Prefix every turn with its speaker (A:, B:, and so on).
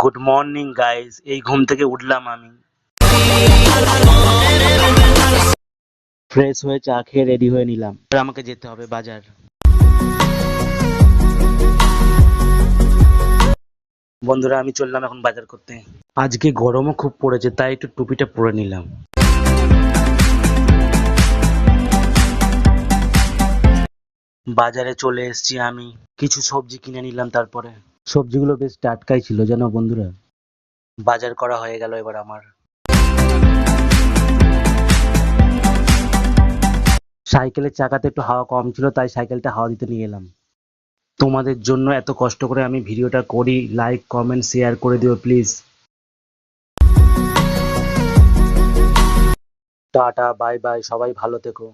A: Good morning guys, এই ঘুম থেকে উঠলাম আমি, ফ্রেশ হয়ে চা খেয়ে রেডি হয়ে নিলাম। এবার আমাকে যেতে হবে বাজার। বন্ধুরা, আমি চললাম এখন বাজার করতে। আজকে গরমও খুব পড়েছে, তাই একটু টুপিটা পরে নিলাম। বাজারে চলে এসেছি আমি, কিছু সবজি কিনে নিলাম। তারপরে সবজিগুলো বেশ টাটকাই ছিল জানো বন্ধুরা। বাজার করা হয়ে গেল এবার আমার। সাইকেলের চাকাতে একটু হাওয়া কম ছিল, তাই সাইকেলটা হাওয়া দিতে নিয়ে এলাম। তোমাদের জন্য এত কষ্ট করে আমি ভিডিওটা করি, লাইক কমেন্ট শেয়ার করে দিও প্লিজ। টাটা বাই বাই, সবাই ভালো থেকো।